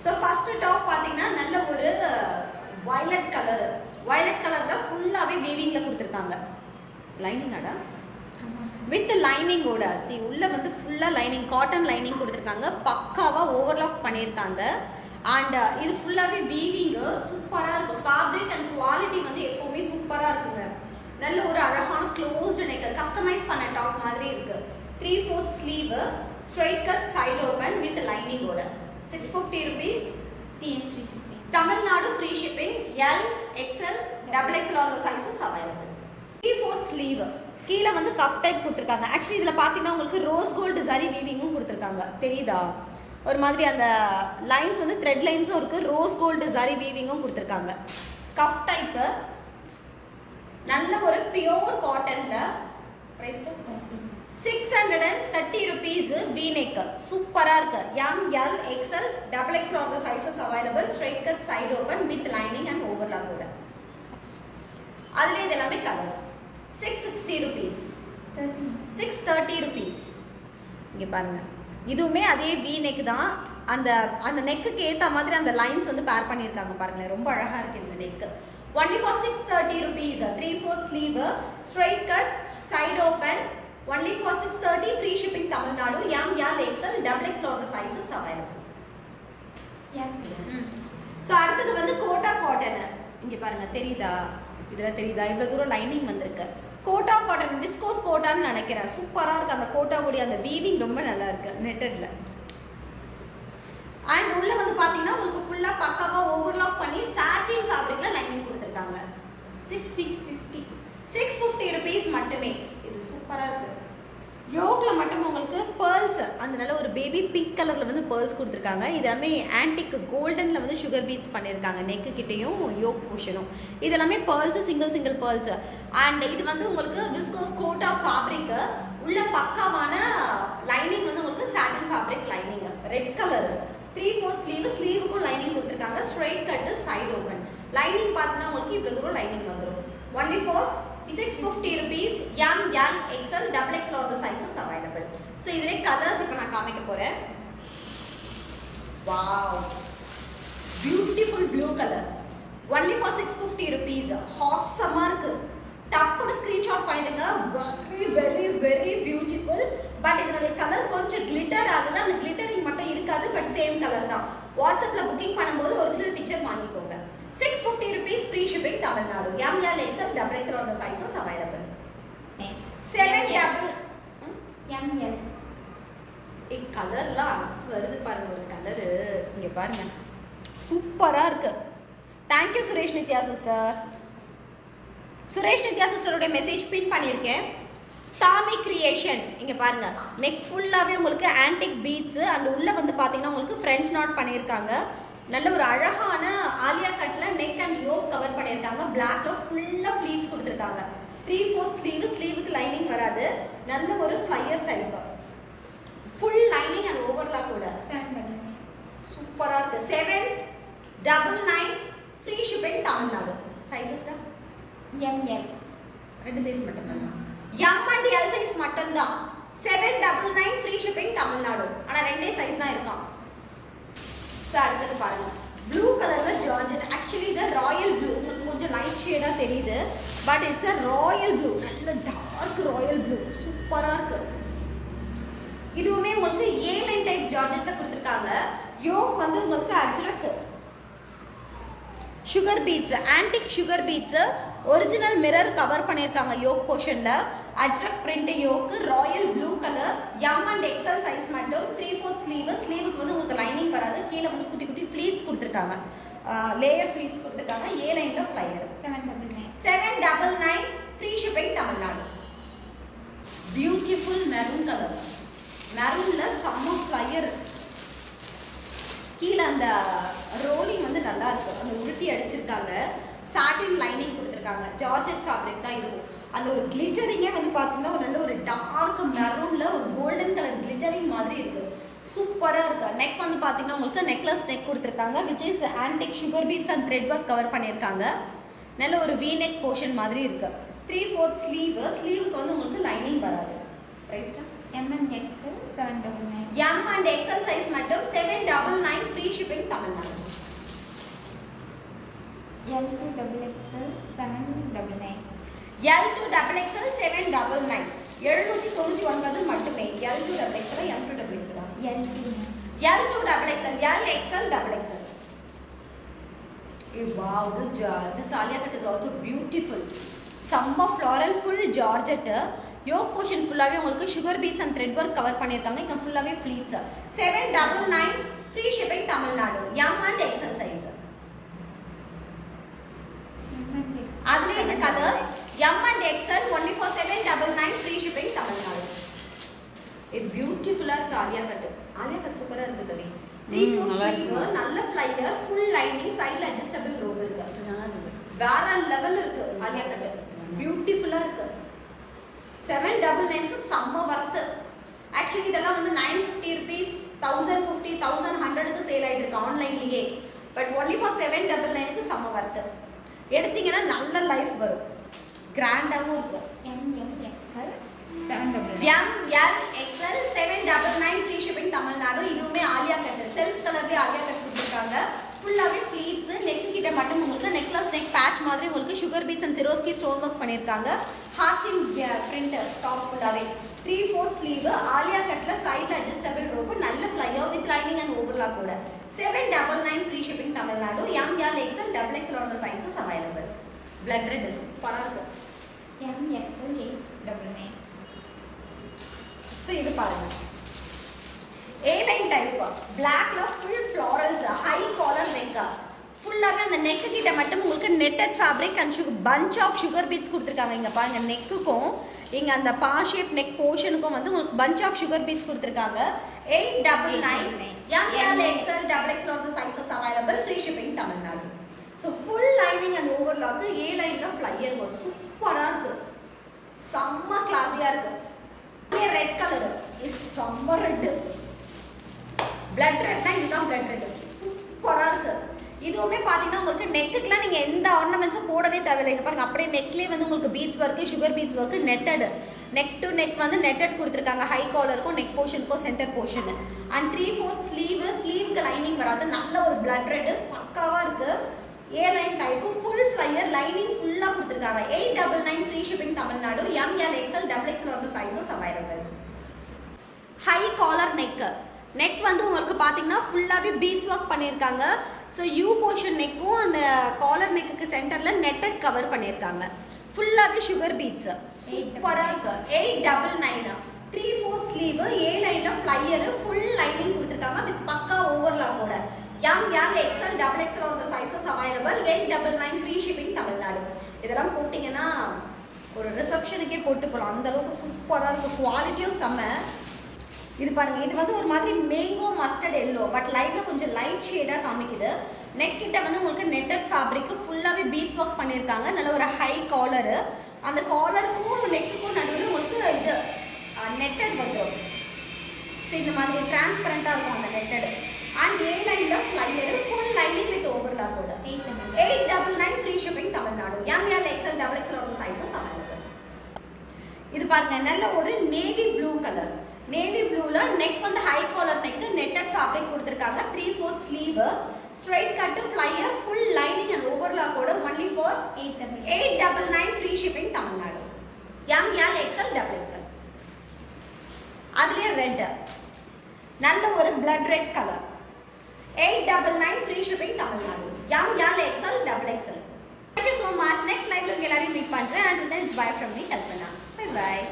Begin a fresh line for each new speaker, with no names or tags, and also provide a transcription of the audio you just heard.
So first top பார்த்தீங்கன்னா நல்ல ஒரு வயலட் கலர்ல ஃபுல்லாகவே வீவிங்கில் கொடுத்துருக்காங்க. லைனிங் ஆடா வித் லைனிங்கோட உள்ள வந்து ஃபுல்லாக லைனிங் காட்டன் லைனிங் கொடுத்துருக்காங்க. பக்காவாக ஓவர்லாக் பண்ணியிருக்காங்க. அண்ட் இது ஃபுல்லாகவே வீவிங்கு சூப்பராக இருக்கும். ஃபேப்ரிக் அண்ட் குவாலிட்டி வந்து எப்போவுமே சூப்பராக இருக்குங்க. நல்ல ஒரு அழகான க்ளோஸ்டு நெக் கஸ்டமைஸ் பண்ண டாப் மாதிரி இருக்கு. 3/4 sleeve straight cut side open with லைனிங்கோட 650 rupees. Tamil Nadu free shipping. L, XL, XXL all sizes available. 3/4 sleeve கீழே வந்து கஃப் டைப் கொடுத்துருக்காங்க. ஆக்சுவலி இதில் பார்த்தீங்கன்னா உங்களுக்கு ரோஸ் கோல்டு சரி வீவிங்கும் கொடுத்துருக்காங்க. தெரியுதா? ஒரு மாதிரி அந்த லைன்ஸ் வந்து த்ரெட் லைன்ஸும் இருக்குது. ரோஸ் கோல்டு சரி வீவிங்கும் கொடுத்துருக்காங்க. கஃப் டைப்பு நல்ல ஒரு பியோர் காட்டனில் ப்ரைஸ் 630 rupees. V-neck சூப்பராக இருக்கு. M, L, XL, XXL all the sizes available. Straight cut side open with lining and overlap கூட. அதுலேயே இது எல்லாமே கலர்ஸ். 660 rupees. 630 rupees. இங்கே பாருங்க, இதுவுமே அதே V-neck தான். அந்த நெக்குக்கு ஏற்ற மாதிரி அந்த லைன்ஸ் வந்து பேர் பண்ணியிருக்காங்க பாருங்களேன். ரொம்ப அழகாக இருக்குது இந்த neck. Only for 630 rupees. 3/4 sleeve straight cut side open. Only for 630. Free shipping Tamil Nadu. M, L, XL, XXL all the sizes available. So அடுத்தது வந்து கோட்டா காட்டன். இங்க பாருங்க, தெரியுதா? இதுல தெரியுதா? இவ்வளவு தூரம் லைனிங் வந்திருக்கு. கோட்டா காட்டன் விஸ்கோஸ் கோட்டான்னு நினைக்கிறேன். சூப்பரா இருக்கு. அந்த கோட்டா கூடிய அந்த வீவிங் ரொம்ப நல்லா இருக்கு நெட்டட்ல. அண்ட் உள்ள வந்து பாத்தீங்கன்னா உங்களுக்கு ஃபுல்லா பக்காவா ஓவர்லாக் பண்ணி சாட்டின் ஃபேப்ரிக்ல லைனிங் கொடுத்துருக்காங்க. 650 rupees மட்டுமே. இது சூப்பரா இருக்கு. யோக்ல மட்டும் உங்களுக்கு பேர்ல்ஸ் அந்த நல்ல ஒரு பேபி பிங்க் கலர்ல வந்து பேர்ல்ஸ் கொடுத்துருக்காங்க. இது எல்லாமே ஆன்டிக் கோல்டன்ல வந்து சுகர் பீட்ஸ் பண்ணியிருக்காங்க. நெக்கு கிட்டையும் யோக் போர்ஷனும் இது எல்லாமே பேர்ல்ஸ், சிங்கிள் பேர்ல்ஸ். அண்ட் இது வந்து உங்களுக்கு விஸ்கோஸ் கோட்டா ஃபேப்ரிக். உள்ள பக்காவான லைனிங் வந்து உங்களுக்கு satin fabric lining. Red colour 3/4 sleeve. ஸ்லீவுக்கும் லைனிங் கொடுத்துருக்காங்க. Straight cut side open. Lining பார்த்தீங்கன்னா உங்களுக்கு இவ்வளோ தூரம் லைனிங் வந்துடும். Only for 650 rupees. M, L, XL, XXL all the sizes available. So இதுல கலர்ஸ் இப்போ நான் காமிக்க போறேன். Wow, beautiful blue color. Only for 650 rupees. Awesome-ஆ இருக்கு. டப்புன்னு ஸ்கிரீன்ஷாட் பண்ணிடுங்க. very beautiful. பட் இதனுடைய கலர் கொஞ்சம் கிளிட்டர் ஆகுது. அந்த கிளிட்டரிங் மட்டும் இருக்காது. பட் சேம் கலர் தான். வாட்ஸ்அப்ல புக்கிங் பண்ணும்போது ஒரிஜினல் பிக்சர் வாங்கிக்கோங்க. 650 rupees. Free shipping Tamil Nadu. M, L, XL, XXL all the sizes available. 7 double ML. இந்த கலர்லாம் வருது பாருங்க. ஒரு கலர் இங்க பாருங்க, சூப்பரா இருக்கு. Thank you Suresh Nithya sister. Suresh Nithya சிஸ்டரோட மெசேஜ் பின் பண்ணியிருக்கேன். தாமி கிரியேஷன் இங்க பாருங்க, நெக் ஃபுல்லாவே உங்களுக்கு ஆன்டிக் பீட்ஸ். அந்த உள்ள வந்து பாத்தீங்கன்னா உங்களுக்கு ஃப்ரெஞ்ச் நாட் பண்ணியிருக்காங்க. நல்ல ஒரு அழகான ஆலியா கட்ல நெக் அண்ட் யோக் கவர் பண்ணியிருக்காங்க. பிளாக்ல ஃபுல்லா ஃப்ளீட்ஸ் கொடுத்துருக்காங்க. 3/4 ஸ்லீவ். ஸ்லீவுக்கு லைனிங் வராது. நல்ல ஒரு flyer type. Full lining and overlock கூட சூப்பரா இருக்கு. 799. Free shipping Tamil Nadu. Sizes ML. ரெண்டு சைஸ் மட்டும் தான். M and L சைஸ் மட்டும் தான். 799. Free shipping Tamil Nadu. ஆனா ரெண்டே சைஸ் தான் இருக்கும். அடுத்தது பாருங்க, ப்ளூ கலர்ல ஜார்ஜெட். ஆக்சுவலி இது ராயல் ப்ளூ. உங்களுக்கு கொஞ்சம் லைட் ஷேடா தெரியுது. But it's a Royal blue. நல்ல டார்க் ராயல் ப்ளூ. சூப்பரா இருக்கு. இதுவுமே உங்களுக்கு ஏலைன் டைப் ஜார்ஜெட்ல கொடுத்துருக்காங்க. யோக் வந்து உங்களுக்கு Ajrak sugar beads, antique sugar beads. Original mirror cover பண்ணியிருக்காங்க யோக் போர்ஷன்ல. Ajrak print yoke. Royal blue colour. M and XL size மட்டும். 3/4 ஸ்லீவ். ஸ்லீவுக்கு வந்து உங்களுக்கு லைனிங் வராது. கீழே வந்து குட்டி குட்டி ஃப்ளீட்ஸ் கொடுத்துருக்காங்க. லேயர் ஃப்ளீட்ஸ் கொடுத்துருக்காங்க. ஏ லைன்ல flare. 799. Free shipping Tamil Nadu. Beautiful maroon colour. மெரூன்ல செம்ம ஃப்ளையர். கீழே அந்த ரோலிங் வந்து நல்லா இருக்கு. அந்த உருட்டி அடிச்சிருக்காங்க. சாட்டின் லைனிங் கொடுத்துருக்காங்க. ஜார்ஜெட் ஃபேப்ரிக் தான் இருக்கும். அந்த ஒரு கிளிட்டரிங்கே வந்து பார்த்தீங்கன்னா ஒரு நல்ல ஒரு டார்க் மெரூன்ல ஒரு கோல்டன் கலர் கிளிட்டரிங் மாதிரி இருக்கு. சூப்பராக இருக்கு. நெக் வந்து பார்த்தீங்கன்னா உங்களுக்கு நெக்லஸ் நெக் கொடுத்துருக்காங்க. Which is antique sugar beads and thread work cover பண்ணியிருக்காங்க. நல்ல ஒரு வி நெக் போர்ஷன் மாதிரி இருக்கு. 3/4 ஸ்லீவ். ஸ்லீவுக்கு வந்து உங்களுக்கு லைனிங் வராது. ரைட்டா?
M and XL 799.
M and XL size மட்டும் 799 free shipping Tamil Nadu.
L to XXL 799.
L to XXL 799. 799 மட்டுமே. L to XXL M to XXL.
L to
L to XXL L XL XXL. Hey, wow, this Alia cut is also beautiful. Summer floral full georgette. Yoke portion full-ஆவே உங்களுக்கு sugar beads and thread work cover பண்ணிருக்காங்க. இங்க full-ஆவே pleats. 799 free shipping Tamil Nadu. M and XL size. அதுல இந்த colors M and XL only for 799 free shipping Tamil Nadu. A beautiful Alia cut. Alia cut சூப்பரா இருக்கு தம்பி. 3/4 sleeve நல்ல flyer full lining side adjustable robe இருக்கு. வேற லெவல் இருக்கு Alia cut. பியூட்டிஃபுல்லா இருக்கு. 799 க்கு செம்ம வர்த். ஆக்சுவலி இதெல்லாம் வந்து 950 rupees 1050 1100 க்கு சேல் ஆயிட்டு இருக்கு ஆன்லைன்லயே. பட் only for 799 க்கு செம்ம வர்த். எடுத்தீங்கன்னா நல்ல லைஃப் வரும். கிராண்டாவும் இருக்கு.
MXL 799.
MXL 799 free shipping Tamil Nadu. இதுவுமே ஆலியா கட். செல்ஃப் கலர்லயே ஆலியா கட் கொடுத்திருக்காங்க. ஃபுல்லாவே ஃப்ளீட்ஸ் நெக் கிட்ட மட்டும் உங்களுக்கு நெக்லஸ் நெக் பேட்ச் மாதிரி உங்களுக்கு sugar beads and Swarovski stone work பண்ணிருக்காங்க. ஹார்ச்சிங் print டாப் ஃபுல்லாவே 3/4 ஸ்லீவ் ஆலியா கட்ல சைடுல அட்ஜஸ்டபிள் robe நல்ல flyer with lining and overlock கூட 799 free shipping Tamil Nadu. M L XL XXL on the sizes available. blood red சூப்பரா இருக்கு.
MXL 899.
சோ இது பாருங்க. A-line type blackல full florals high collar neck ஃபுல்லாவே அந்த neck கிட்ட மட்டும் உங்களுக்கு netted fabric and bunch of sugar beads கொடுத்திருக்காங்க. இங்க பாருங்க neckக்கும் இங்க அந்த பா ஷேப் neck portionக்கும் வந்து உங்களுக்கு bunch of sugar beads கொடுத்திருக்காங்க. 899 M L XL XXL on the sizes available free shipping Tamil Nadu. So full lining and overlock A-lineல flyer சூப்பரா இருக்கு. செம்ம கிளாஸியா இருக்கு. இது ரெட் கலர் இஸ் செம்ம ரெட். blood red தான் இதுதான் blood red. சூப்பரா இருக்கு. இதுவுமே பாத்தீங்கன்னா உங்களுக்கு நெக்குக்குலாம் நீங்க எந்த ஆர்னமெண்ட்ஸும் போடவே தேவையில்லை. இங்க பாருங்க அப்படியே நெக்லயே வந்து உங்களுக்கு beads work sugar beads work netted neck to neck வந்து நெட்டட் கொடுத்திருக்காங்க. ஹை காலருக்கும் நெக் போர்ஷனுக்கும் சென்டர் போர்ஷன் அண்ட் 3/4 ஸ்லீவுக்கு லைனிங் வராது. நல்ல ஒரு blood red பக்காவா இருக்கு. A-line type full flyer lining ஃபுல்லா கொடுத்திருக்காங்க. 899 free shipping Tamil Nadu. M L XL XXL on the sizes available. High collar neck வந்து உங்களுக்கு பாத்தீங்கன்னா ஃபுல்லாவே பீட்ஸ் வர்க் பண்ணிருக்காங்க. ஸோ யூ போர்ஷன் நெக்கும் அந்த காலர் நெக்குக்கு சென்டர்ல நெட்டட் கவர் பண்ணிருக்காங்க. ஃபுல்லாவே சுகர் பீட்ஸ் சூப்பரா இருக்கு. 899 3/4 ஸ்லீவ் A-lineல flyer ஃபுல் லைனிங் கொடுத்திருக்காங்க வித் பக்கா ஓவர்லாக் கூட. M L XL XXL on the sizes available. 899 free shipping Tamil Nadu. இதெல்லாம் போட்டீங்கன்னா ஒரு ரிசப்ஷனுக்கே போட்டு போகலாம். அந்த அளவுக்கு சூப்பரா இருக்கு. குவாலிட்டியும் செம்ம. இது பாருங்க இது வந்து ஒரு மாதிரி மேங்கோ மஸ்டர்ட் எல்லோ பட் லைவ்ல கொஞ்சம் லைட் ஷேடா காமிக்குது. நெக் கிட்ட வந்து உங்களுக்கு நெட்டட் ஃபேப்ரிக் ஃபுல்லாவே பீட்ஸ் வர்க் பண்ணிருக்காங்க. நல்ல ஒரு ஹை காலர். அந்த காலருக்கும் நெக்குக்கும் நடுவுல உங்களுக்கு இது நெட்டட் வந்துடும். ஸோ இந்த மாதிரி டிரான்ஸ்பரண்டா இருக்கும் அந்த நெட்டட். அண்ட் A-lineல flyer full lining with overlock கூட 899 free shipping Tamil Nadu. M L XL XXL on the sizes available. இது பாருங்க நல்ல ஒரு நேவி ப்ளூ கலர். நேவி ப்ளூல நெக் வந்து high collar neck netted fabric கொடுத்திருக்காங்க. 3/4 sleeve straight cut flyer full lining and overlock கூட only for 899 free shipping Tamil Nadu. M L XL XXL. அதுலயே ரெட் நல்ல ஒரு blood red colour 899 free shipping Tamil Nadu. M L XL XXL. Thank you so much. Next live ல எல்லாரையும் meet பண்றேன். Until then it's bye from me Kalpana. Bye bye.